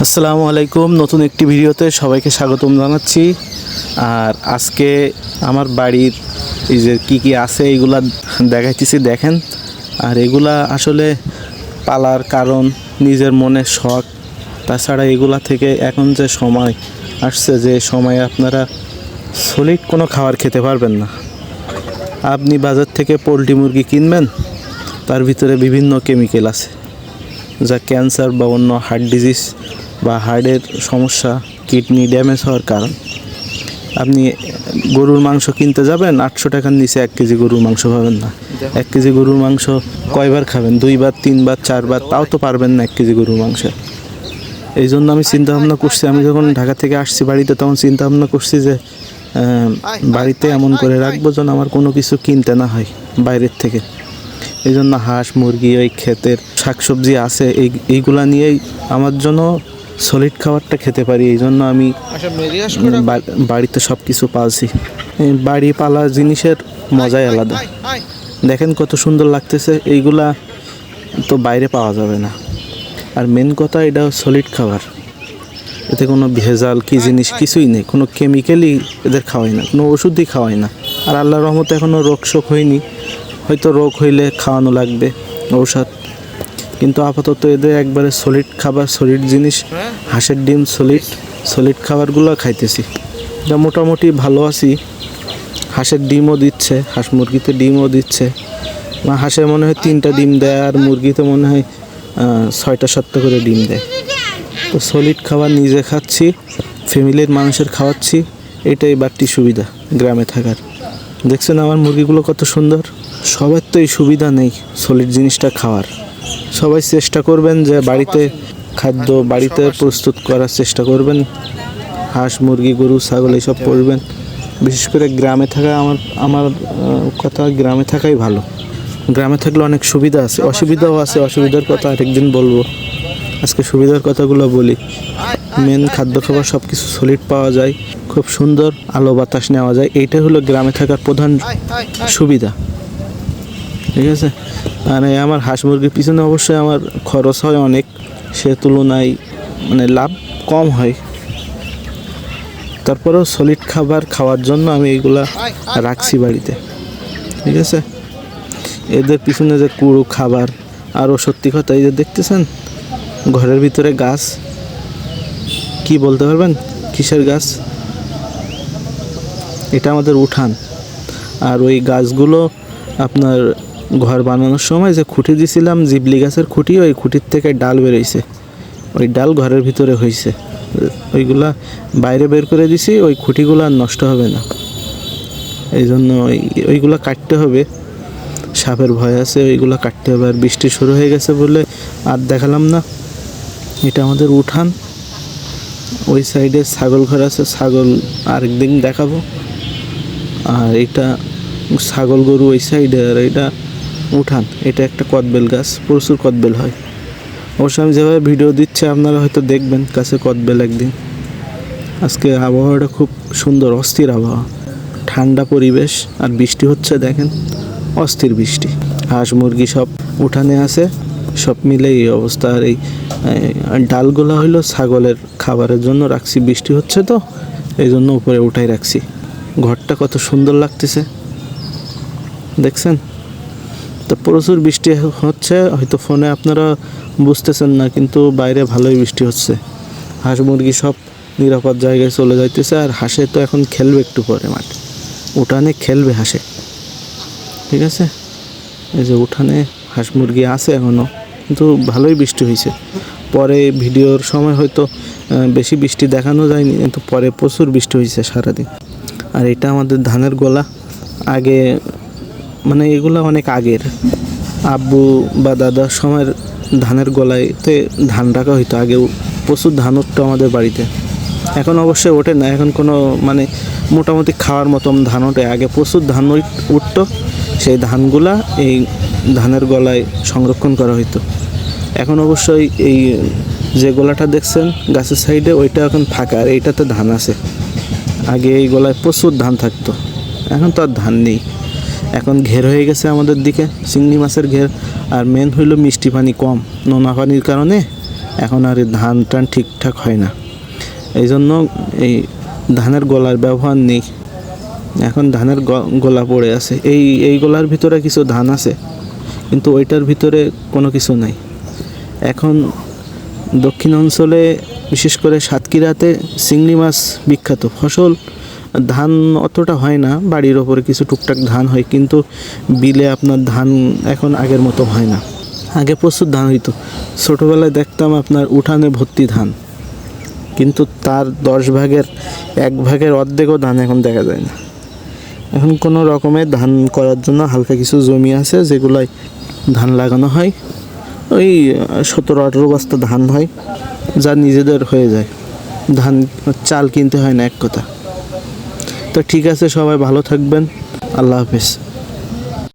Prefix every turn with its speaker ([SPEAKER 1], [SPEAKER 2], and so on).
[SPEAKER 1] আসসালামু আলাইকুম। নতুন একটি ভিডিওতে সবাইকে স্বাগতম জানাচ্ছি। আর আজকে আমার বাড়ির এই যে কী আছে এইগুলা দেখাইতেছি, দেখেন। আর এগুলা আসলে পালার কারণ নিজের মনের শখ। তাছাড়া এগুলা থেকে এখন যে সময় আসছে, যে সময়ে আপনারা সলিড কোনো খাবার খেতে পারবেন না। আপনি বাজার থেকে পোলট্রি মুরগি কিনবেন, তার ভিতরে বিভিন্ন কেমিক্যাল আছে যা ক্যান্সার বা অন্য হার্ট ডিজিজ বা হার্টের সমস্যা, কিডনি ড্যামেজ হওয়ার কারণ। আপনি গরুর মাংস কিনতে যাবেন, 800 টাকার নিচে 1 কেজি গরুর মাংস পাবেন না। 1 কেজি গরুর মাংস কয়বার খাবেন? 2 বার, 3 বার, 4 বার, তাও তো পারবেন না 1 কেজি গরুর মাংস। এই জন্য আমি চিন্তা ভাবনা করছি, আমি যখন ঢাকা থেকে আসছি বাড়িতে, তখন চিন্তা ভাবনা করছি যে বাড়িতে এমন করে রাখবো যেন আমার কোনো কিছু কিনতে না হয় বাইরের থেকে। এই জন্য হাঁস মুরগি, ওই ক্ষেতের শাকসবজি আছে, এইগুলা নিয়েই আমার জন্য সলিড খাবারটা খেতে পারি। এই জন্য আমি বাড়িতে সব কিছু পালছি। বাড়ি পালা জিনিসের মজাই আলাদা। দেখেন কত সুন্দর লাগতেছে। এইগুলা তো বাইরে পাওয়া যাবে না। আর মেন কথা, এটা সলিড খাবার, এতে কোনো ভেজাল কি জিনিস কিছুই নেই, কোনো কেমিক্যালই এদের খাওয়াই না, কোনো ওষুধই খাওয়াই না। আর আল্লাহর রহমতে এখনও রোগ শোক হয়নি। হয়তো রোগ হইলে খাওয়ানো লাগবে ঔষধ, কিন্তু আপাতত এদের একবারে সলিড খাবার, সলিড জিনিস। হাঁসের ডিম সলিড খাবারগুলো খাইতেছি, যা মোটামুটি ভালো আছি। হাঁসের ডিমও দিচ্ছে, হাঁস মুরগিতে ডিমও দিচ্ছে। হাঁসে মনে হয় 3টা ডিম দেয়, আর মুরগিতে মনে হয় 6টা 7টা করে ডিম দেয়। তো সলিড খাবার নিজে খাচ্ছি, ফ্যামিলির মানুষের খাওয়াচ্ছি। এটাই বাড়তি সুবিধা গ্রামে থাকার। দেখছেন আমার মুরগিগুলো কত সুন্দর। সবার তো এই সুবিধা নেই সলিড জিনিসটা খাওয়ার। সবাই চেষ্টা করবেন যে বাড়িতে খাদ্য বাড়িতে প্রস্তুত করার চেষ্টা করবেন। হাঁস মুরগি গরু ছাগল এইসব করবেন। বিশেষ করে গ্রামে থাকা, আমার কথা গ্রামে থাকাই ভালো। গ্রামে থাকলে অনেক সুবিধা আছে, অসুবিধাও আছে। অসুবিধার কথা আরেকদিন বলবো, আজকে সুবিধার কথাগুলো বলি। মেন খাদ্য খাবার সব কিছু সলিড পাওয়া যায়, খুব সুন্দর আলো বাতাস নেওয়া যায়। এইটা হলো গ্রামে থাকার প্রধান সুবিধা, ঠিক আছে। আর আমার হাঁস মুরগির পিছনে অবশ্যই আমার খরচ হয় অনেক, সে তুলনায় মানে লাভ কম হয়। তারপরেও সলিড খাবার খাওয়ার জন্য আমি এইগুলা রাখছি বাড়িতে, ঠিক আছে। এদের পিছনে যে কুড়ো খাবার, আরও সত্যি কথা, এই যে দেখতেছেন ঘরের ভিতরে গাছ, কি বলতে পারবেন কিসের গাছ? এটা আমাদের উঠান। আর ওই গাছগুলো আপনার ঘর বানানোর সময় যে খুঁটি দিছিলাম, জিবলি গাছের খুঁটি, ওই খুঁটির থেকে ডাল বেরোইছে। ওই ডাল ঘরের ভিতরে হয়েছে, ওইগুলা বাইরে বের করে দিছি। ওই খুঁটিগুলো আর নষ্ট হবে না, এই জন্য ওইগুলো কাটতে হবে। সাপের ভয় আছে, ওইগুলো কাটতে হবে। আর বৃষ্টি শুরু হয়ে গেছে বলে আর দেখালাম না। এটা আমাদের উঠান। ওই সাইডে ছাগল ঘর আছে, ছাগল আরেকদিন দেখাবো। আর এটা ছাগল গরু ওই সাইডে, আর এটা উঠান। এটা একটা কদবেল গাছ, প্রচুর কদবেল হয়। অবশ্য আমি যেভাবে ভিডিও দিচ্ছি আপনারা হয়তো দেখবেন গাছে কদবেল একদিন। আজকে আবহাওয়াটা খুব সুন্দর, অস্থির আবহাওয়া, ঠান্ডা পরিবেশ, আর বৃষ্টি হচ্ছে দেখেন, অস্থির বৃষ্টি। হাঁস মুরগি সব উঠানে আছে, সব মিলে এই অবস্থা। আর এই ডালগুলো হইলো ছাগলের খাবারের জন্য রাখছি। বৃষ্টি হচ্ছে তো এই জন্য উপরে উঠাই রাখছি। ঘরটা কত সুন্দর লাগতেছে, দেখছেন তো। প্রচুর বৃষ্টি হচ্ছে, হয়তো ফোনে আপনারা বুঝতেছেন না, কিন্তু বাইরে ভালোই বৃষ্টি হচ্ছে। হাঁস মুরগি সব নিরাপদ জায়গায় চলে যাইতেছে। আর হাঁসে তো এখন খেলবে একটু পরে, মাঠে উঠানে খেলবে হাঁসে, ঠিক আছে। এই যে উঠানে হাঁস মুরগি আছে এখনও, কিন্তু ভালোই বৃষ্টি হয়েছে। পরে ভিডিওর সময় হয়তো বেশি বৃষ্টি দেখানো যায়নি, কিন্তু পরে প্রচুর বৃষ্টি হয়েছে সারাদিন। আর এটা আমাদের ধানের গোলা। আগে মানে এগুলো অনেক আগের, আব্বু বা দাদার সময়ের ধানের গোলাইতে ধান রাখা হইতো। আগেও প্রচুর ধান উঠতো আমাদের বাড়িতে। এখন অবশ্যই ওঠে না, এখন কোনো মানে মোটামুটি খাওয়ার মতন ধান ওঠে। আগে প্রচুর ধান উঠতো, সেই ধানগুলা এই ধানের গলায় সংরক্ষণ করা হইতো। এখন অবশ্যই এই যে গোলাটা দেখছেন গাছের সাইডে, ওইটা এখন ফাঁকা, আর এইটাতে ধান আছে। আগে এই গলায় প্রচুর ধান থাকতো, এখন তো আর ধান নেই। এখন ঘের হয়ে গেছে আমাদের দিকে, চিংড়ি মাছের ঘের। আর মেন হইল মিষ্টি পানি কম, নোনা পানির কারণে এখন আর এই ধান টান ঠিকঠাক হয় না, এই জন্য এই ধানের গোলার ব্যবহার নেই। এখন ধানের গোলা পড়ে আছে, এই গোলার ভিতরে কিছু ধান আছে, কিন্তু ওইটার ভিতরে কোনো কিছু নাই। এখন দক্ষিণ অঞ্চলে বিশেষ করে সাতক্ষীরাতে চিংড়ি মাছ বিখ্যাত ফসল। ধান অতটা হয় না, বাড়ির ওপরে কিছু টুকটাক ধান হয়, কিন্তু বিলে আপনার ধান এখন আগের মতো হয় না। আগে প্রচুর ধান হইতো, ছোটোবেলায় দেখতাম আপনার উঠানে ভর্তি ধান, কিন্তু তার 10 ভাগের 1 ভাগের অর্ধেকও ধান এখন দেখা যায় না। এখন কোনো রকমের ধান করার জন্য হালকা কিছু জমি আছে, যেগুলোয় ধান লাগানো হয়, ওই 17-18 বস্তা ধান হয়, যা নিজেদের হয়ে যায়। ধান চাল কিনতে হয় না এক কথা। তো ঠিক আছে, সবাই ভালো থাকবেন, আল্লাহ হাফেজ।